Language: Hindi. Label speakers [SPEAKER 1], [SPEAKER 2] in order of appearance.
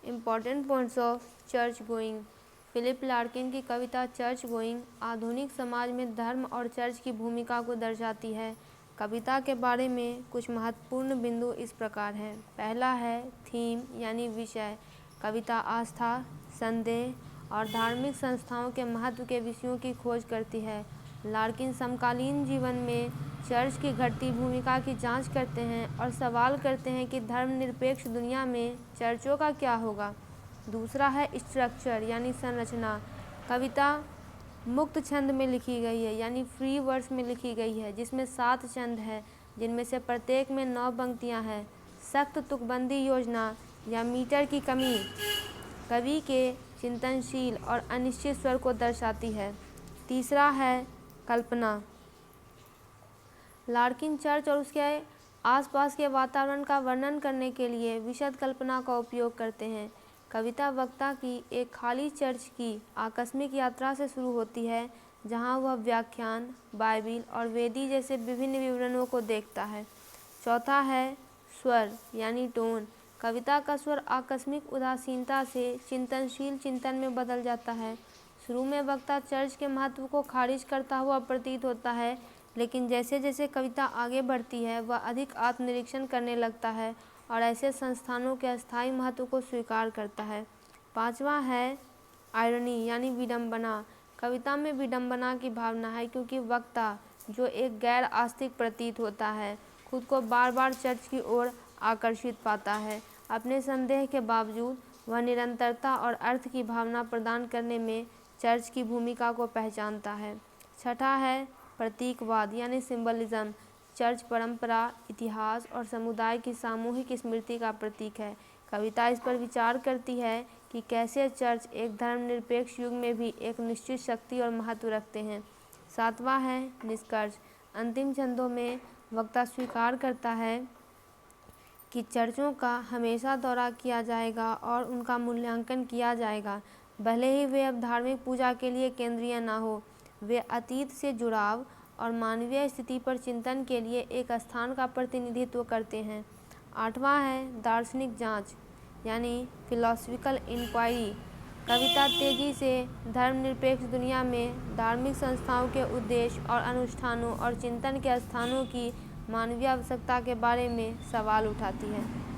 [SPEAKER 1] Important points of church going. Philip Larkin की कविता चर्च गोइंग आधुनिक समाज में धर्म और चर्च की भूमिका को दर्शाती है। कविता के बारे में कुछ महत्वपूर्ण बिंदु इस प्रकार हैं। पहला है थीम यानी विषय। कविता आस्था, संदेह और धार्मिक संस्थाओं के महत्व के विषयों की खोज करती है। लार्किन समकालीन जीवन में चर्च की घटती भूमिका की जांच करते हैं और सवाल करते हैं कि धर्मनिरपेक्ष दुनिया में चर्चों का क्या होगा। दूसरा है स्ट्रक्चर यानी संरचना। कविता मुक्त छंद में लिखी गई है यानी फ्री वर्स में लिखी गई है, जिसमें 7 छंद हैं, जिनमें से प्रत्येक में 9 पंक्तियां हैं। सख्त तुकबंदी योजना या मीटर की कमी कवि के चिंतनशील और अनिश्चित स्वर को दर्शाती है। तीसरा है कल्पना। लार्किन चर्च और उसके आसपास के वातावरण का वर्णन करने के लिए विशद कल्पना का उपयोग करते हैं। कविता वक्ता की एक खाली चर्च की आकस्मिक यात्रा से शुरू होती है, जहां वह व्याख्यान, बाइबिल और वेदी जैसे विभिन्न विवरणों को देखता है। चौथा है स्वर यानी टोन। कविता का स्वर आकस्मिक उदासीनता से चिंतनशील चिंतन में बदल जाता है। शुरू में वक्ता चर्च के महत्व को खारिज करता हुआ प्रतीत होता है, लेकिन जैसे जैसे कविता आगे बढ़ती है वह अधिक आत्मनिरीक्षण करने लगता है और ऐसे संस्थानों के अस्थायी महत्व को स्वीकार करता है। पांचवा है आयरनी यानी विडंबना। कविता में विडंबना की भावना है, क्योंकि वक्ता, जो एक गैर आस्तिक प्रतीत होता है, खुद को बार बार चर्च की ओर आकर्षित पाता है। अपने संदेह के बावजूद वह निरंतरता और अर्थ की भावना प्रदान करने में चर्च की भूमिका को पहचानता है। छठा है प्रतीकवाद यानी सिंबलिज्म। चर्च परंपरा, इतिहास और समुदाय की सामूहिक स्मृति का प्रतीक है। कविता इस पर विचार करती है कि कैसे चर्च एक धर्मनिरपेक्ष युग में भी एक निश्चित शक्ति और महत्व रखते हैं। सातवां है निष्कर्ष। अंतिम छंदों में वक्ता स्वीकार करता है कि चर्चों का हमेशा दौरा किया जाएगा और उनका मूल्यांकन किया जाएगा, भले ही वे अब धार्मिक पूजा के लिए केंद्रीय ना हो। वे अतीत से जुड़ाव और मानवीय स्थिति पर चिंतन के लिए एक स्थान का प्रतिनिधित्व करते हैं। आठवां है दार्शनिक जांच यानी फिलॉसफिकल इंक्वायरी। कविता तेजी से धर्मनिरपेक्ष दुनिया में धार्मिक संस्थाओं के उद्देश्य और अनुष्ठानों और चिंतन के स्थानों की मानवीय आवश्यकता के बारे में सवाल उठाती है।